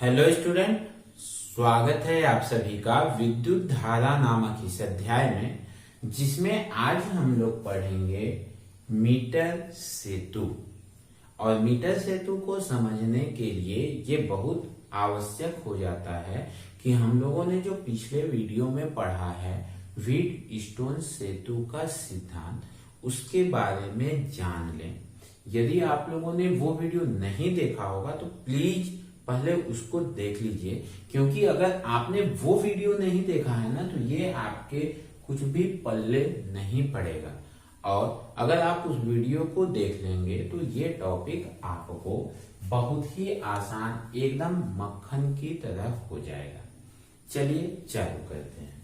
Hello student, स्वागत है आप सभी का विद्युत धारा नामक इस अध्याय में, जिसमें आज हम लोग पढ़ेंगे मीटर सेतु। और मीटर सेतु को समझने के लिए ये बहुत आवश्यक हो जाता है कि हम लोगों ने जो पिछले वीडियो में पढ़ा है व्हीटस्टोन सेतु का सिद्धांत, उसके बारे में जान लें। यदि आप लोगों ने वो वीडियो नहीं देखा होगा तो प्लीज पहले उसको देख लीजिए, क्योंकि अगर आपने वो वीडियो नहीं देखा है ना तो ये आपके कुछ भी पल्ले नहीं पड़ेगा। और अगर आप उस वीडियो को देख लेंगे तो ये टॉपिक आपको बहुत ही आसान, एकदम मक्खन की तरह हो जाएगा। चलिए चालू करते हैं।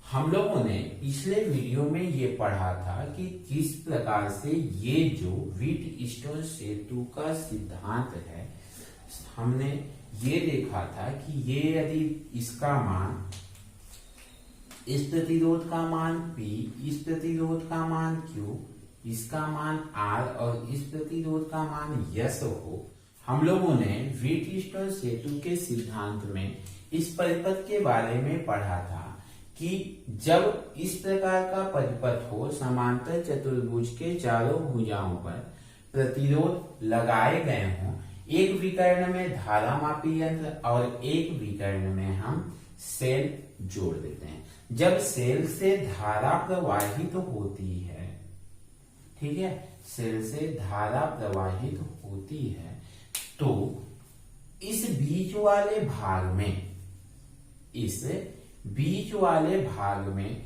हम लोगों ने पिछले वीडियो में ये पढ़ा था कि किस प्रकार से ये जो व्हीटस्टोन सेतु का सिद्धांत है, हमने ये देखा था कि ये यदि इसका मान, इस प्रतिरोध का मान P, इस प्रतिरोध का मान Q, इसका मान R और इस प्रतिरोध का मान S हो, हम लोगों ने व्हीटस्टोन सेतु के सिद्धांत में इस परिपथ के बारे में पढ़ा था कि जब इस प्रकार का परिपथ हो, समांतर चतुर्भुज के चारों भुजाओं पर प्रतिरोध लगाए गए हों, एक विकर्ण में धारा मापी यंत्र और एक विकर्ण में हम सेल जोड़ देते हैं। जब सेल से धारा प्रवाहित होती है, ठीक है, सेल से धारा प्रवाहित होती है, तो इस बीच वाले भाग में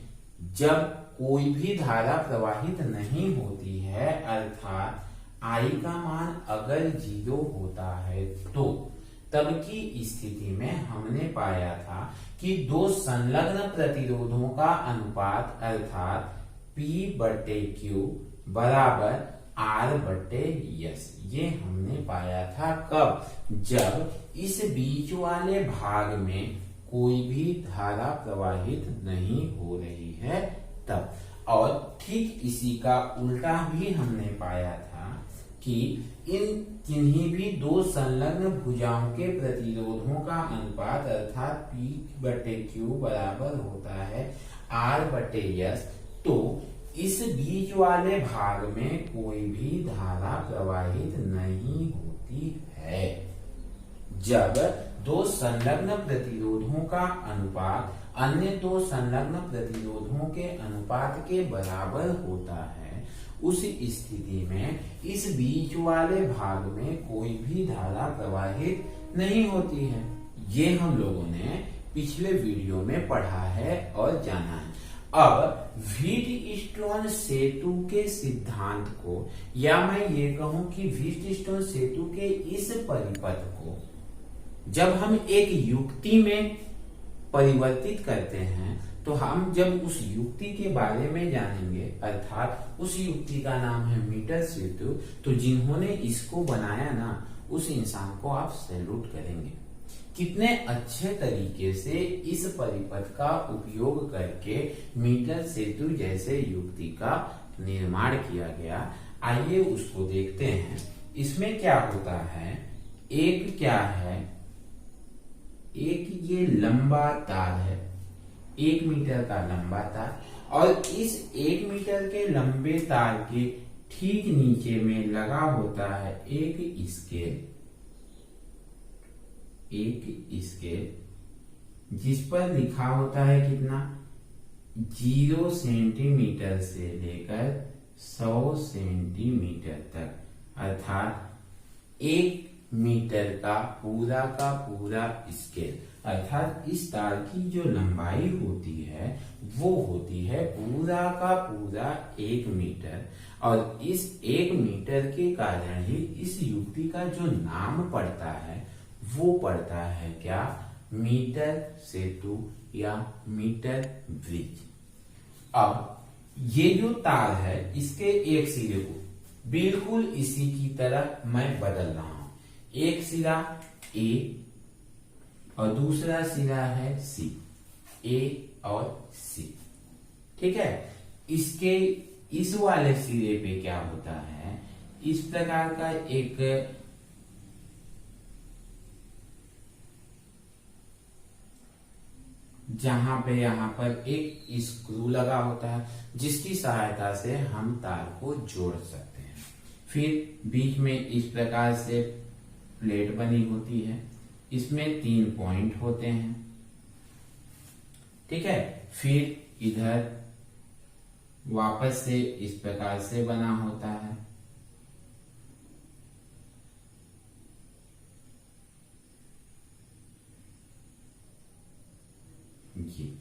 जब कोई भी धारा प्रवाहित नहीं होती है, अर्थात I का मान अगर 0 होता है, तो तब की स्थिति में हमने पाया था कि दो संलग्न प्रतिरोधों का अनुपात अर्थात P/Q बराबर R/S, ये हमने पाया था। कब? जब इस बीच वाले भाग में कोई भी धारा प्रवाहित नहीं हो रही है तब। और ठीक इसी का उल्टा भी हमने पाया था कि इन किन्हीं भी दो संलग्न भुजाओं के प्रतिरोधों का अनुपात अर्थात P/Q बराबर होता है R/S, तो इस बीच वाले भाग में कोई भी धारा प्रवाहित नहीं होती है। जब दो संलग्न प्रतिरोधों का अनुपात अन्य दो संलग्न प्रतिरोधों के अनुपात के बराबर होता है, उस स्थिति में इस बीच वाले भाग में कोई भी धारा प्रवाहित नहीं होती है। ये हम लोगों ने पिछले वीडियो में पढ़ा है और जाना है। अब व्हीटस्टोन सेतु के सिद्धांत को, या मैं ये कहूं कि व्हीटस्टोन सेतु के इस परिपथ को जब हम एक युक्ति में परिवर्तित करते हैं, तो हम जब उस युक्ति के बारे में जानेंगे, अर्थात उस युक्ति का नाम है मीटर सेतु, तो जिन्होंने इसको बनाया ना, उस इंसान को आप सैल्यूट करेंगे। कितने अच्छे तरीके से इस परिपथ का उपयोग करके मीटर सेतु जैसे युक्ति का निर्माण किया गया। आइए उसको देखते हैं। इसमें क्या होता है, एक क्या है, एक ये लंबा तार है, 1 मीटर का लंबा तार, और इस 1 मीटर के लंबे तार के ठीक नीचे में लगा होता है एक स्केल, जिस पर लिखा होता है कितना, 0 सेंटीमीटर से लेकर 100 सेंटीमीटर तक, अर्थात 1 मीटर का पूरा स्केल। अर्थात इस तार की जो लंबाई होती है वो होती है पूरा का पूरा 1 मीटर। और इस 1 मीटर के कारण ही इस युक्ति का जो नाम पड़ता है वो पड़ता है क्या, मीटर सेतु या मीटर ब्रिज। अब ये जो तार है, इसके एक सिरे को बिल्कुल इसी की तरह मैं बदल रहा हूं। एक सिरा A और दूसरा सिरा है C, A और C, ठीक है। इसके इस वाले सिरे पे क्या होता है, इस प्रकार का एक जहां पे यहाँ पर एक स्क्रू लगा होता है जिसकी सहायता से हम तार को जोड़ सकते हैं। फिर बीच में इस प्रकार से प्लेट बनी होती है, इसमें 3 पॉइंट होते हैं। ठीक है, फिर इधर वापस से इस प्रकार से बना होता है। ये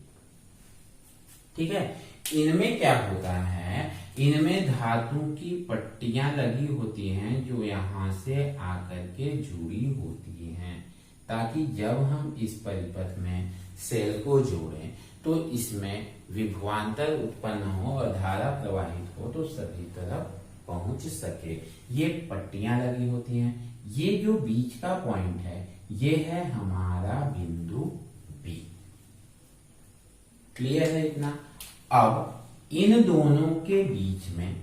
ठीक है, इनमें क्या होता है, इनमें धातु की पट्टियां लगी होती हैं जो यहां से आकर के जुड़ी होती हैं, ताकि जब हम इस परिपथ में सेल को जोड़ें तो इसमें विभवांतर उत्पन्न हो और धारा प्रवाहित हो तो सभी तरफ पहुंच सके। ये पट्टियां लगी होती हैं। ये जो बीच का पॉइंट है ये है हमारा बिंदु बी। क्लियर है इतना? अब इन दोनों के बीच में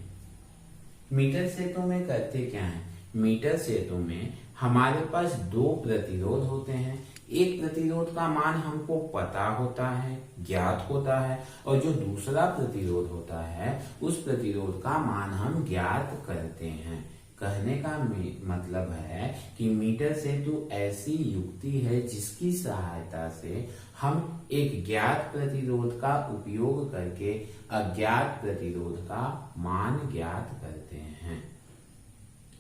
मीटर सेतु में करते क्या है, मीटर सेतु में हमारे पास 2 प्रतिरोध होते हैं। एक प्रतिरोध का मान हमको पता होता है, ज्ञात होता है, और जो दूसरा प्रतिरोध होता है उस प्रतिरोध का मान हम ज्ञात करते हैं। कहने का मतलब है कि मीटर सेतु ऐसी युक्ति है जिसकी सहायता से हम एक ज्ञात प्रतिरोध का उपयोग करके अज्ञात प्रतिरोध का मान ज्ञात करते हैं।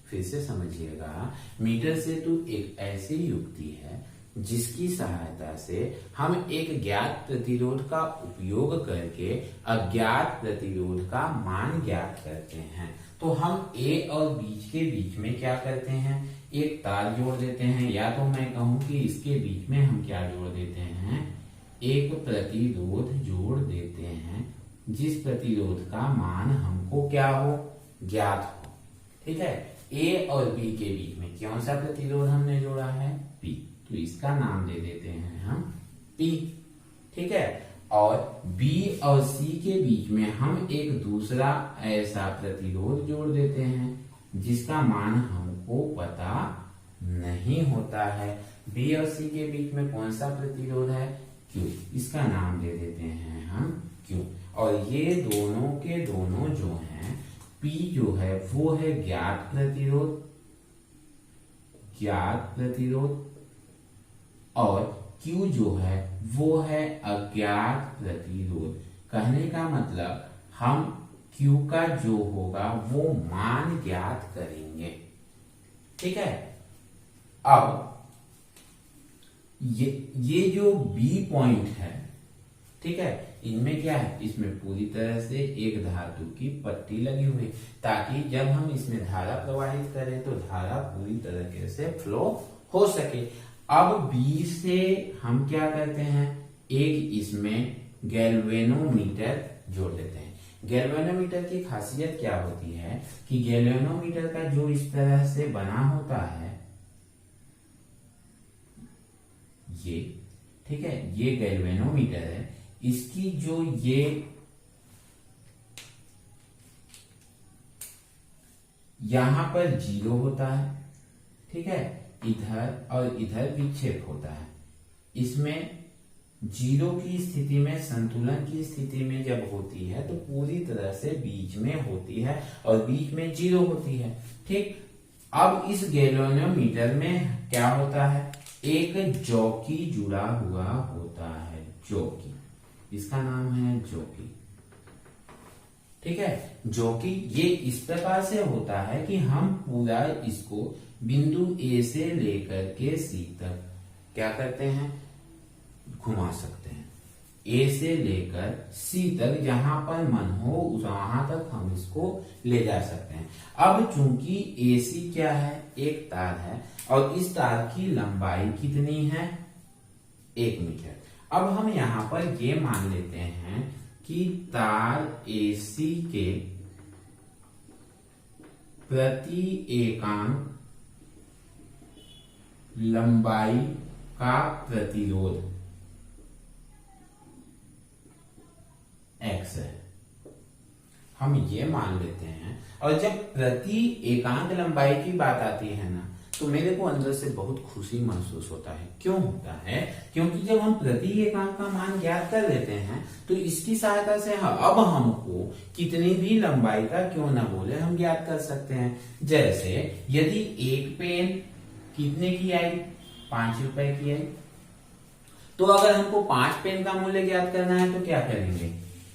फिर से समझिएगा, मीटर सेतु एक ऐसी युक्ति है जिसकी सहायता से हम एक ज्ञात प्रतिरोध का उपयोग करके अज्ञात प्रतिरोध का मान ज्ञात करते हैं। तो हम ए और बीच के बीच में क्या करते हैं, एक तार जोड़ देते हैं, या तो मैं कहूं कि इसके बीच में हम क्या जोड़ देते हैं, एक प्रतिरोध जोड़ देते हैं, जिस प्रतिरोध का मान हमको क्या हो, ज्ञात हो। ठीक है, ए और बी के बीच में कौन सा प्रतिरोध हमने जोड़ा है, पी, तो इसका नाम दे देते हैं हम पी। ठीक है, और बी और सी के बीच में हम एक दूसरा ऐसा प्रतिरोध जोड़ देते हैं जिसका मान हमको पता नहीं होता है। बी और सी के बीच में कौन सा प्रतिरोध है, क्यू, इसका नाम दे देते हैं हम क्यू। और ये दोनों के दोनों जो हैं, पी जो है वो है ज्ञात प्रतिरोध, और Q जो है वो है अज्ञात प्रतिरोध। कहने का मतलब हम Q का जो होगा वो मान ज्ञात करेंगे। ठीक है, अब ये जो B पॉइंट है, ठीक है, इनमें क्या है, इसमें पूरी तरह से एक धातु की पट्टी लगी हुई है, ताकि जब हम इसमें धारा प्रवाहित करें तो धारा पूरी तरीके से फ्लो हो सके। अब बी से हम क्या करते हैं, एक इसमें गैल्वेनोमीटर जोड़ देते हैं। गैल्वेनोमीटर की खासियत क्या होती है कि गैल्वेनोमीटर का जो इस तरह से बना होता है ये, ठीक है, ये गैल्वेनोमीटर है। इसकी जो ये यहां पर 0 होता है, ठीक है, इधर और इधर विक्षेप होता है। इसमें 0 की स्थिति में, संतुलन की स्थिति में जब होती है तो पूरी तरह से बीच में होती है और बीच में 0 होती है। ठीक, अब इस गैल्वेनोमीटर में क्या होता है, एक जॉकी जुड़ा हुआ होता है, जॉकी, इसका नाम है जॉकी। ठीक है, जॉकी ये इस प्रकार से होता है कि हम पूरा इसको बिंदु ए से लेकर के सी तक क्या करते हैं, घुमा सकते हैं। ए से लेकर सी तक जहां पर मन हो वहां तक हम इसको ले जा सकते हैं। अब चूंकि ए सी क्या है, एक तार है, और इस तार की लंबाई कितनी है, 1 मीटर। अब हम यहां पर ये मान लेते हैं कि तार AC के प्रति एकांक लंबाई का प्रतिरोध X है, हम ये मान लेते हैं। और जब प्रति एकांक लंबाई की बात आती है ना, तो मेरे को अंदर से बहुत खुशी महसूस होता है। क्यों होता है? क्योंकि जब हम प्रति एकांक का मान ज्ञात कर लेते हैं तो इसकी सहायता से अब हमको कितनी भी लंबाई का क्यों ना बोले हम ज्ञात कर सकते हैं। जैसे यदि एक पेन कितने की आई? 5 रुपए की आई। तो अगर हमको 5 पेन का मूल्य ज्ञात करना है तो क्या करेंगे?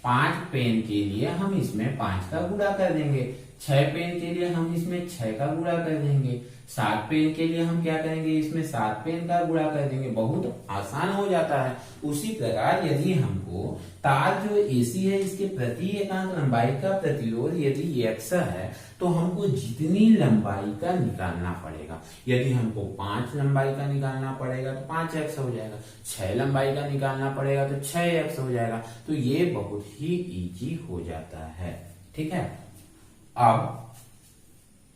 5 पेन के लिए हम इसमें 5 का गुणा कर देंगे, 6 पेन के लिए हम इसमें 6 का गुणा कर देंगे, 7 पेन के लिए हम क्या करेंगे? इसमें 7 पेन का गुणा कर देंगे। बहुत आसान हो जाता है। उसी प्रकार यदि हमको तार जो एसी है इसके प्रति एकांक लंबाई का प्रतिरोध यदि x है तो हमको जितनी लंबाई का निकालना पड़ेगा, यदि हमको 5 लंबाई का निकालना पड़ेगा तो 5x हो जाएगा, 6 लंबाई का निकालना पड़ेगा तो 6x हो जाएगा। तो ये बहुत ही इजी हो जाता है। ठीक है, अब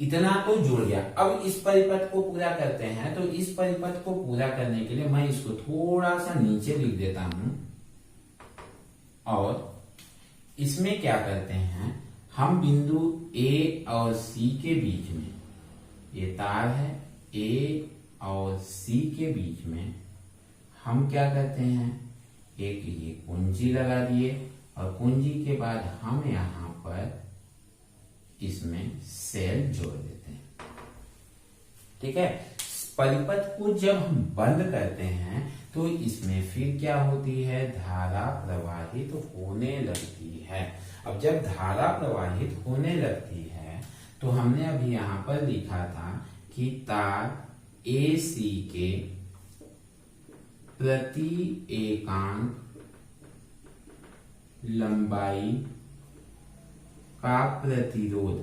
इतना तो जुड़ गया। अब इस परिपथ को पूरा करते हैं। तो इस परिपथ को पूरा करने के लिए मैं इसको थोड़ा सा नीचे लिख देता हूं और इसमें क्या करते हैं, हम बिंदु A और C के बीच में, ये तार है A और C के बीच में हम क्या करते हैं, एक ये कुंजी लगा दिए और कुंजी के बाद हम यहां पर इसमें सेल जोड़ देते हैं। ठीक है, परिपथ को जब हम बंद करते हैं तो इसमें फिर क्या होती है, धारा प्रवाहित होने लगती है। अब जब धारा प्रवाहित होने लगती है तो हमने अभी यहां पर लिखा था कि तार AC के प्रति एकांक लंबाई का प्रतिरोध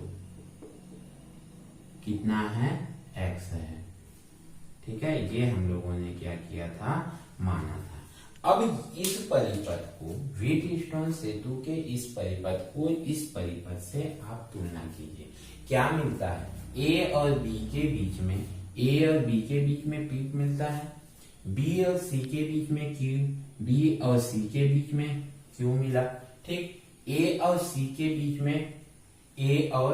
कितना है, x है। ठीक है, ये हम लोगों ने क्या किया था, माना था। अब इस परिपथ को, व्हीटस्टोन सेतु के इस परिपथ को इस परिपथ से आप तुलना कीजिए। क्या मिलता है? A और B के बीच में, A और B के बीच में P मिलता है, B और C के बीच में Q, B और C के बीच में Q मिला। ठीक, A और C के बीच में, A और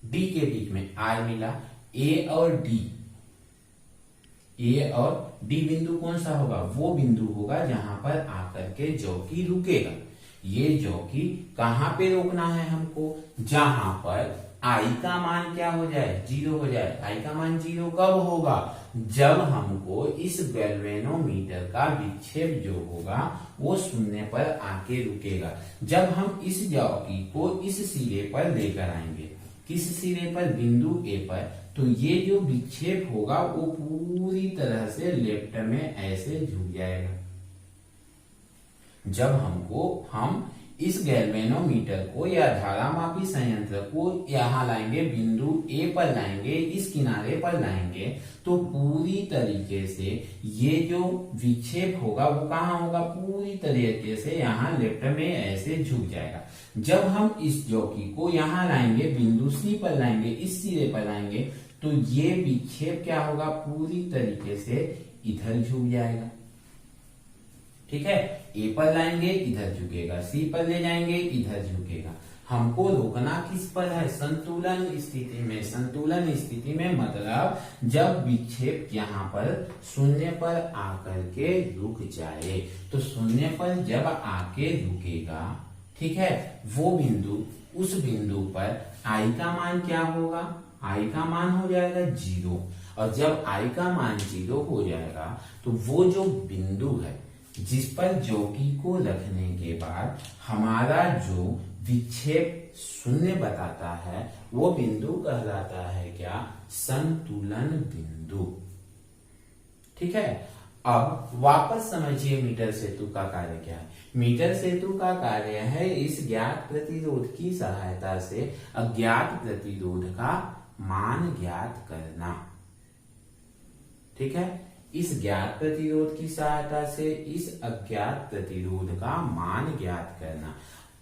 D के बीच में R मिला। A और D, A और D बिंदु कौन सा होगा? वो बिंदु होगा जहां पर आकर के जॉकी रुकेगा। ये जॉकी कहां पे रोकना है हमको? जहां पर I का मान क्या हो जाए, 0 हो जाए। I का मान 0 कब होगा? जब हमको इस गैल्वेनोमीटर का विक्षेप जो होगा वो शून्य पर आके रुकेगा। जब हम इस जॉकी को इस सिरे पर लेकर आएंगे, किस सिरे पर? बिंदु A पर, तो ये जो विक्षेप होगा वो पूरी तरह से लेफ्ट में ऐसे झुक जाएगा। जब हम इस गैल्वेनोमीटर को या धारामापी संयंत्र को यहां लाएंगे, बिंदु A पर लाएंगे, इस किनारे पर लाएंगे, तो पूरी तरीके से ये जो विक्षेप होगा वो कहां होगा? पूरी तरीके से यहाँ लेफ्ट में ऐसे झुक जाएगा। जब हम इस जॉकी को यहाँ लाएंगे, बिंदु C पर लाएंगे, इस सिरे पर लाएंगे, तो ये विक्षेप क्या होगा? पूरी तरीके से इधर झुक जाएगा। ठीक है, A पर लाएंगे इधर झुकेगा, C पर ले जाएंगे इधर झुकेगा। हमको रोकना किस पर है? संतुलन स्थिति में। संतुलन स्थिति में मतलब जब विक्षेप यहाँ पर शून्य पर आकर के रुक जाए, तो शून्य पर जब आके रुकेगा, ठीक है, वो बिंदु, उस बिंदु पर I का मान क्या होगा? I का मान हो जाएगा 0। और जब I का मान 0 हो जाएगा तो वो जो बिंदु है जिस पर जॉकी को रखने के बाद हमारा जो विक्षेप शून्य बताता है वो बिंदु कहलाता है क्या? संतुलन बिंदु। ठीक है, अब वापस समझिए मीटर सेतु का कार्य क्या है। मीटर सेतु का कार्य है इस ज्ञात प्रतिरोध की सहायता से अज्ञात प्रतिरोध का मान ज्ञात करना। ठीक है, इस ज्ञात प्रतिरोध की सहायता से इस अज्ञात प्रतिरोध का मान ज्ञात करना।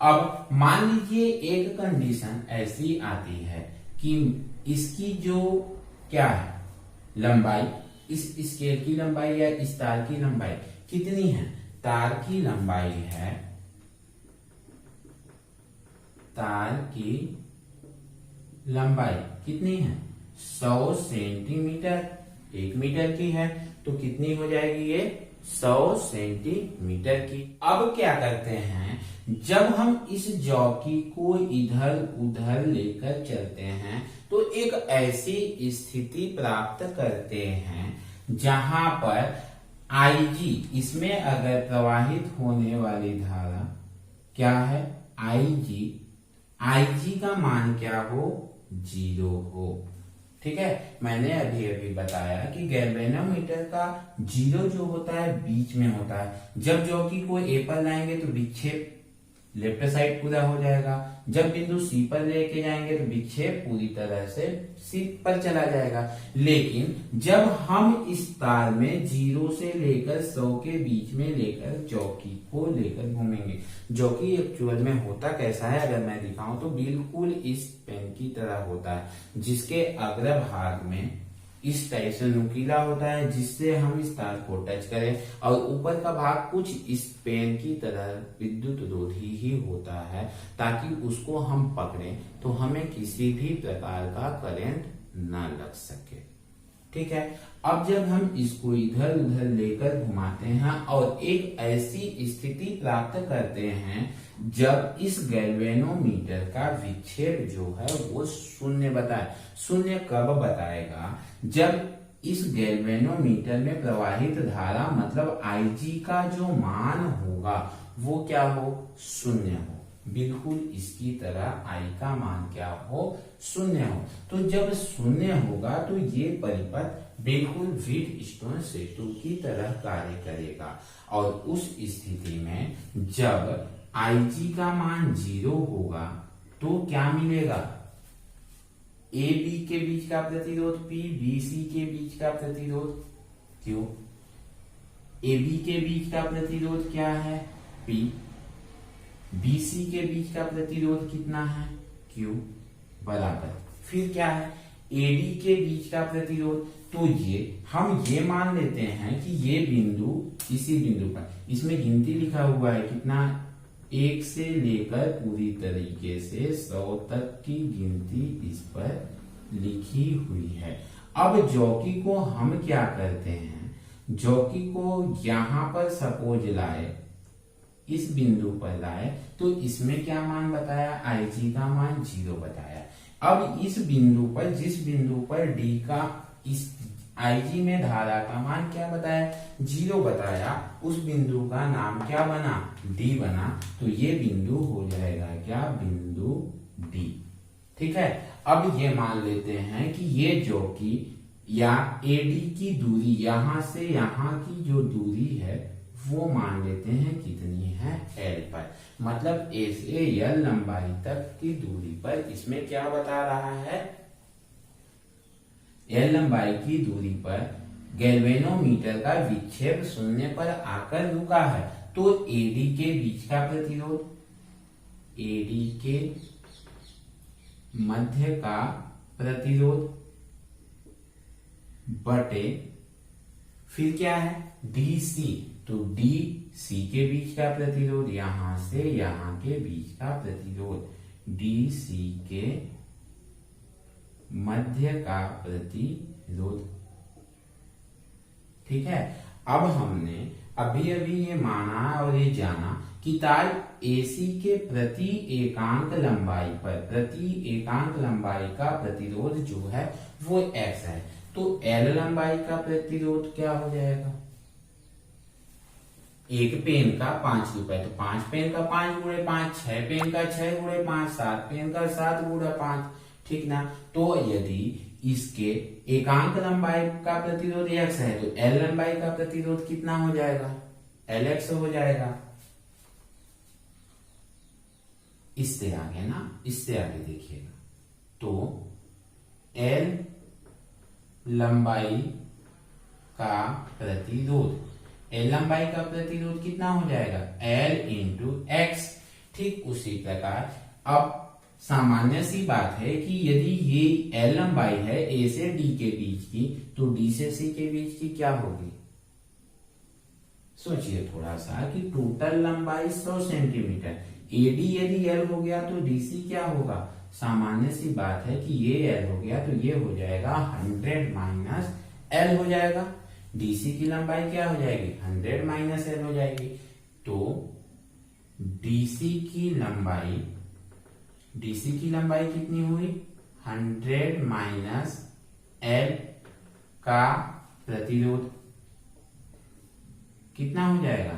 अब मान लीजिए एक कंडीशन ऐसी आती है कि इसकी जो क्या है लंबाई, इस स्केल की लंबाई या इस तार की लंबाई कितनी है? तार की लंबाई है, तार की लंबाई कितनी है? 100 सेंटीमीटर, 1 मीटर की है तो कितनी हो जाएगी ये 100 सेंटीमीटर की। अब क्या करते हैं, जब हम इस चौकी को इधर उधर लेकर चलते हैं तो एक ऐसी स्थिति प्राप्त करते हैं जहां पर आईजी, इसमें अगर प्रवाहित होने वाली धारा क्या है आईजी, आईजी का मान क्या हो 0 हो। ठीक है, मैंने अभी अभी बताया कि गैल्वेनोमीटर का 0 जो होता है बीच में होता है। जब चौकी को ए पर लाएंगे तो विक्षेप लेफ्ट साइड पूरा हो जाएगा, जब बिंदु सी पर लेके जाएंगे तो विक्षेप पूरी तरह से सी पर चला जाएगा। लेकिन जब हम इस तार में 0 से लेकर 100 के बीच में लेकर चौकी को लेकर घूमेंगे, जो कि एक्चुअल में होता कैसा है अगर मैं दिखाऊं तो बिल्कुल इस पेन की तरह होता है, जिसके अग्रभाग में इस टाइप से नुकीला होता है जिससे हम इस तार को टच करें, और ऊपर का भाग कुछ इस पेन की तरह विद्युत रोधी ही होता है, ताकि उसको हम पकड़ें तो हमें किसी भी प्रकार का करंट न लग सके। ठीक है, अब जब हम इसको इधर उधर लेकर घुमाते हैं और एक ऐसी स्थिति प्राप्त करते हैं जब इस गैल्वेनोमीटर का विक्षेप जो है वो शून्य बताए। शून्य कब बताएगा, जब इस गैल्वेनोमीटर में प्रवाहित धारा मतलब आईजी का जो मान होगा वो क्या हो शून्य हो, बिल्कुल इसकी तरह आई का मान क्या हो शून्य हो। तो जब शून्य होगा तो ये परिपथ बिल्कुल व्हीटस्टोन सेतु की तरह कार्य करेगा, और उस स्थिति में जब आईजी का मान 0 होगा तो क्या मिलेगा, ए बी के बीच का प्रतिरोध P, बी सी के बीच का प्रतिरोध Q, ए बी के बीच का प्रतिरोध क्या है P, बी सी के बीच का प्रतिरोध कितना है Q बराबर, फिर क्या है एडी के बीच का प्रतिरोध। तो ये हम ये मान लेते हैं कि ये बिंदु इसी बिंदु पर, इसमें गिनती लिखा हुआ है कितना 1 से लेकर पूरी तरीके से 100 तक की गिनती इस पर लिखी हुई है। अब जॉकी को हम क्या करते हैं, जॉकी को यहां पर सपोज लाए, इस बिंदु पर लाए तो इसमें क्या मान बताया आईजी का मान 0 बताया। अब इस बिंदु पर, जिस बिंदु पर डी का इस आईजी में धारा का मान क्या बताया 0 बताया, उस बिंदु का नाम क्या बना डी बना, तो ये बिंदु हो जाएगा क्या बिंदु डी। ठीक है, अब ये मान लेते हैं कि ये जॉकी या एडी की दूरी यहां से यहां की जो दूरी है वो मान लेते हैं कितनी है एल पर, मतलब ए से एल लंबाई तक की दूरी पर। इसमें क्या बता रहा है, एल लंबाई की दूरी पर गैल्वेनोमीटर का विक्षेप 0 पर आकर रुका है, तो एडी के बीच का प्रतिरोध, एडी के मध्य का प्रतिरोध बटे फिर क्या है डीसी, तो डी सी के बीच का प्रतिरोध, यहां से यहां के बीच का प्रतिरोध, डी सी के मध्य का प्रतिरोध। ठीक है, अब हमने अभी अभी ये माना और ये जाना कि तार एसी के प्रति एकांक लंबाई पर, प्रति एकांक लंबाई का प्रतिरोध जो है वो एक्स है, तो एल लंबाई का प्रतिरोध क्या हो जाएगा, एक पेन का 5 रुपए, तो 5 पेन का 5 गुणे 5, 6 पेन का 6 गुणे 5, 7 पेन का 7 गुणे 5। ठीक ना, तो यदि इसके एकांक लंबाई का प्रतिरोध एक्स है तो एल लंबाई का प्रतिरोध कितना हो जाएगा एल एक्स हो जाएगा। इससे आगे ना, इससे आगे देखिएगा, तो एल लंबाई का प्रतिरोध, एल लंबाई का प्रतिरोध कितना हो जाएगा एल इंटू एक्स। ठीक उसी प्रकार अब सामान्य सी बात है कि यदि ये एल लंबाई है ए से डी के बीच की, तो डी से सी के बीच की क्या होगी, सोचिए थोड़ा सा कि टोटल लंबाई 100 सेंटीमीटर, एडी यदि एल हो गया तो डीसी क्या होगा सामान्य सी बात है कि ये L हो गया तो ये हो जाएगा 100 माइनस L हो जाएगा। DC की लंबाई क्या हो जाएगी? 100 माइनस L हो जाएगी। तो DC की लंबाई कितनी हुई? 100 माइनस L का प्रतिरोध कितना हो जाएगा?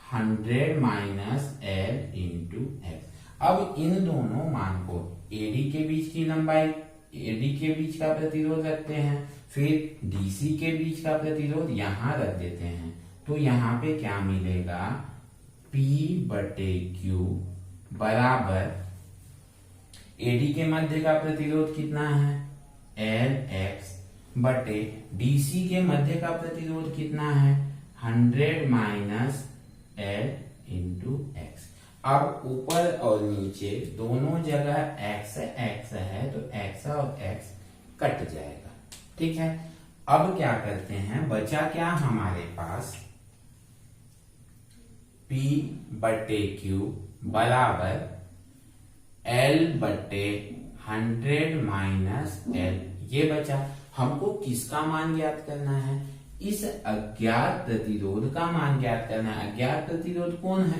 100 माइनस L इंटू X। अब इन दोनों मान को AD के बीच की लंबाई, AD के बीच का प्रतिरोध रखते हैं, फिर DC के बीच का प्रतिरोध यहां रख देते हैं। तो यहां पे क्या मिलेगा? P/Q बराबर AD के मध्य का प्रतिरोध कितना है? LX बटे DC के मध्य का प्रतिरोध कितना है? 100 माइनस L इंटू X। अब ऊपर और नीचे दोनों जगह x है तो x और x कट जाएगा। ठीक है, अब क्या करते हैं? बचा क्या हमारे पास? P/Q बराबर L/100 माइनस L, ये बचा। हमको किसका मान ज्ञात करना है? इस अज्ञात प्रतिरोध का मान ज्ञात करना है। अज्ञात प्रतिरोध कौन है?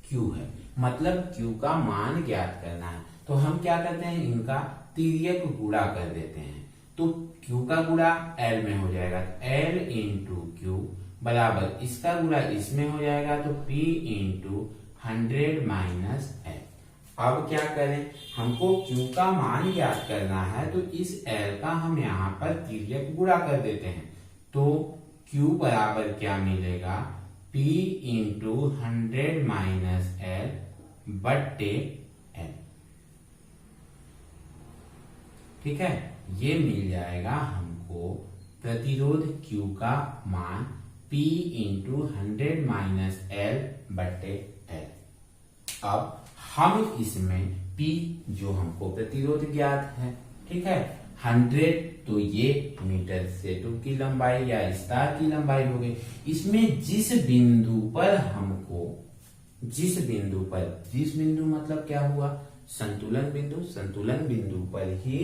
Q है, मतलब Q का मान ज्ञात करना है। तो हम क्या करते हैं? इनका तिर्यक गुणा कर देते हैं। तो Q का गुणा L में हो जाएगा, L इंटू Q बराबर इसका गुणा इसमें हो जाएगा तो P इंटू 100 माइनस L। अब क्या करें? हमको Q का मान ज्ञात करना है तो इस L का हम यहाँ पर तिर्यक गुणा कर देते हैं। तो Q बराबर क्या मिलेगा? P इंटू 100 माइनस L बट्टे L। ठीक है, ये मिल जाएगा हमको प्रतिरोध Q का मान P इंटू 100 माइनस L बट्टे L। अब हम इसमें P जो हमको प्रतिरोध ज्ञात है, ठीक है, 100 तो ये मीटर सेतु की लंबाई या स्टार की लंबाई हो गई। इसमें जिस बिंदु पर मतलब क्या हुआ? संतुलन बिंदु। संतुलन बिंदु पर ही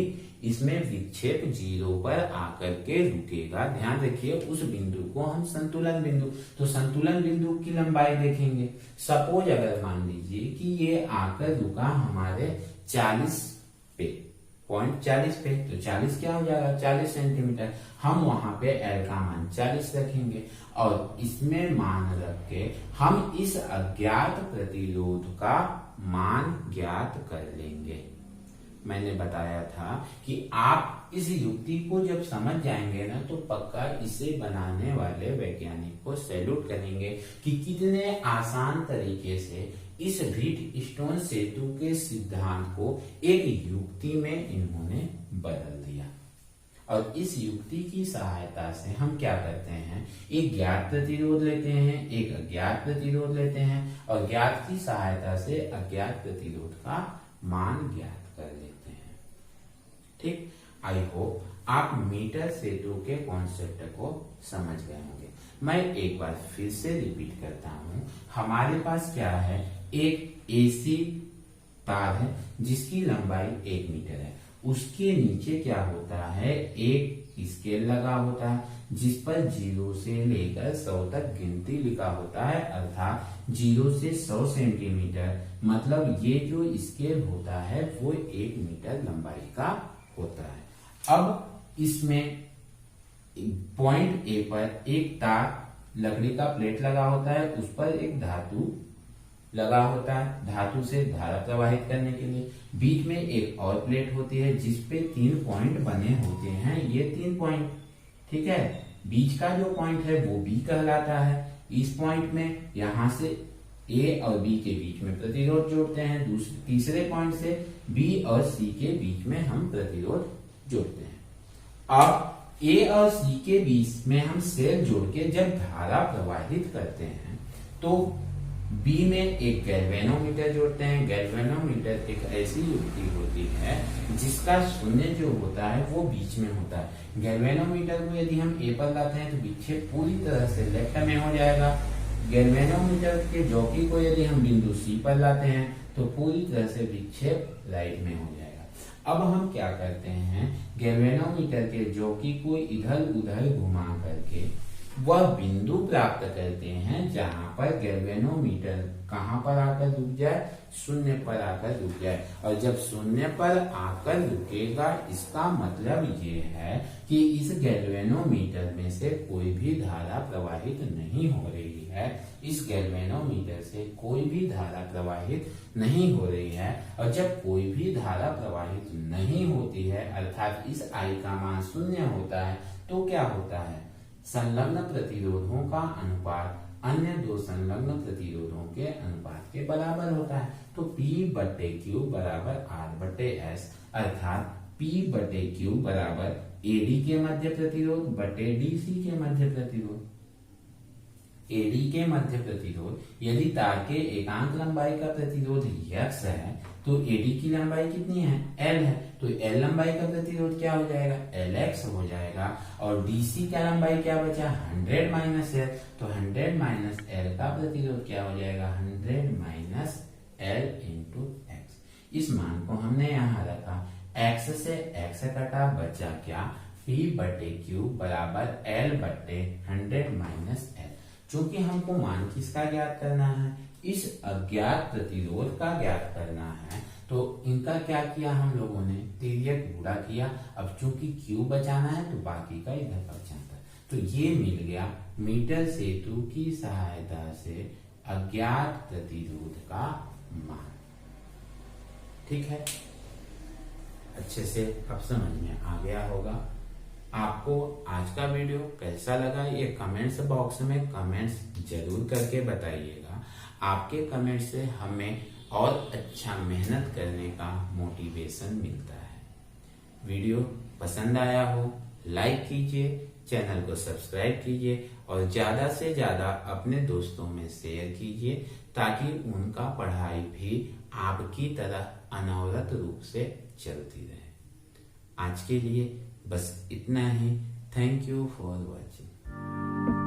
इसमें विक्षेप 0 पर आकर के रुकेगा। ध्यान रखिए, उस बिंदु को हम संतुलन बिंदु, तो संतुलन बिंदु की लंबाई देखेंगे। सपोज अगर मान लीजिए कि ये आकर रुका हमारे 40 पे, पॉइंट 40 पे, तो 40 क्या हो जाएगा? 40 सेंटीमीटर। हम वहां पे L का मान 40 रखेंगे और इसमें मान रख के हम इस अज्ञात प्रतिरोध का मान ज्ञात कर लेंगे। मैंने बताया था कि आप इस युक्ति को जब समझ जाएंगे ना तो पक्का इसे बनाने वाले वैज्ञानिक को सैल्यूट करेंगे कि कितने आसान तरीके से इस व्हीट स्टोन सेतु के सिद्धांत को एक युक्ति में इन्होंने बदल दिया। और इस युक्ति की सहायता से हम क्या करते हैं? एक ज्ञात प्रतिरोध लेते हैं, एक अज्ञात प्रतिरोध लेते हैं और ज्ञात की सहायता से अज्ञात प्रतिरोध का मान ज्ञात कर लेते हैं। ठीक, आई होप आप मीटर सेतु के कॉन्सेप्ट को समझ गए होंगे। मैं एक बार फिर से रिपीट करता हूं। हमारे पास क्या है? एक AC तार है जिसकी लंबाई 1 मीटर है। उसके नीचे क्या होता है? एक स्केल लगा होता है जिस पर 0 से लेकर 100 तक गिनती लिखा होता है, अर्थात 0 से 100 सेंटीमीटर। मतलब ये जो स्केल होता है वो 1 मीटर लंबाई का होता है। अब इसमें पॉइंट A पर एक तार लकड़ी का प्लेट लगा होता है, उस पर एक धातु लगा होता है धातु से धारा प्रवाहित करने के लिए। बीच में एक और प्लेट होती है जिस पे 3 पॉइंट बने होते हैं, ये 3 पॉइंट। ठीक है, बीच का जो पॉइंट है वो B कहलाता है। इस पॉइंट में यहां से A और B के बीच में प्रतिरोध जोड़ते हैं। तीसरे पॉइंट से B और C के बीच में हम प्रतिरोध जोड़ते हैं। अब A और C के बीच में हम सेल जोड़ के जब धारा प्रवाहित करते हैं तो B में एक गैल्वेनोमीटर जोड़ते हैं। गैल्वेनोमीटर एक ऐसी युक्ति होती है जिसका शून्य जो होता है वो बीच में होता है। गैल्वेनोमीटर को यदि हम A पर लाते हैं तो विक्षेप पूरी तरह से लेफ्ट में हो जाएगा। गैल्वेनोमीटर के जॉकी को यदि हम बिंदु C पर लाते हैं तो पूरी तरह से विक्षेप राइट में हो जाएगा। अब हम क्या करते हैं, गैल्वेनोमीटर के जॉकी को इधर उधर घुमा करके वह बिंदु प्राप्त करते हैं जहां पर गैल्वेनोमीटर कहां पर आकर रुक जाए, शून्य पर आकर रुक जाए। और जब शून्य पर आकर रुकेगा इसका मतलब ये है कि इस गैल्वेनोमीटर में से कोई भी धारा प्रवाहित नहीं हो रही है, इस गैल्वेनोमीटर से कोई भी धारा प्रवाहित नहीं हो रही है। और जब कोई भी धारा प्रवाहित नहीं होती है अर्थात इस आई का मान शून्य होता है तो क्या होता है, संलग्न प्रतिरोधों का अनुपात अन्य दो संलग्न प्रतिरोधों के अनुपात के बराबर होता है। तो P/Q बराबर R/S अर्थात P/Q बराबर AD के मध्य प्रतिरोध बटे DC के मध्य प्रतिरोध। AD के मध्य प्रतिरोध, यदि तार के एकांक लंबाई का प्रतिरोध x है तो AD की लंबाई कितनी है, L है, तो L लंबाई का प्रतिरोध क्या हो जाएगा, LX हो जाएगा। और DC का लंबाई क्या बचा, 100 माइनस L, तो 100 माइनस L का प्रतिरोध क्या हो जाएगा, 100 माइनस L इंटू x। इस मान को हमने यहाँ रखा, x से x कटा, बचा क्या, P/Q बराबर L/100 माइनस L। चूंकि हमको मान किसका ज्ञात करना है, इस अज्ञात प्रतिरोध का ज्ञात करना है, तो इनका क्या किया हम लोगों ने, तिर्यक गुणा किया। अब चूंकि Q बचाना है तो बाकी का इधर बचाता है, तो ये मिल गया मीटर सेतु की सहायता से अज्ञात प्रतिरोध का मान। ठीक है, अच्छे से अब समझ में आ गया होगा। आपको आज का वीडियो कैसा लगा ये कमेंट्स बॉक्स में कमेंट्स जरूर करके बताइएगा। आपके कमेंट से हमें और अच्छा मेहनत करने का मोटिवेशन मिलता है। वीडियो पसंद आया हो लाइक कीजिए, चैनल को सब्सक्राइब कीजिए और ज्यादा से ज्यादा अपने दोस्तों में शेयर कीजिए ताकि उनका पढ़ाई भी आपकी तरह अनवरत रूप से चलती रहे। आज के लिए बस इतना ही। Thank you for watching.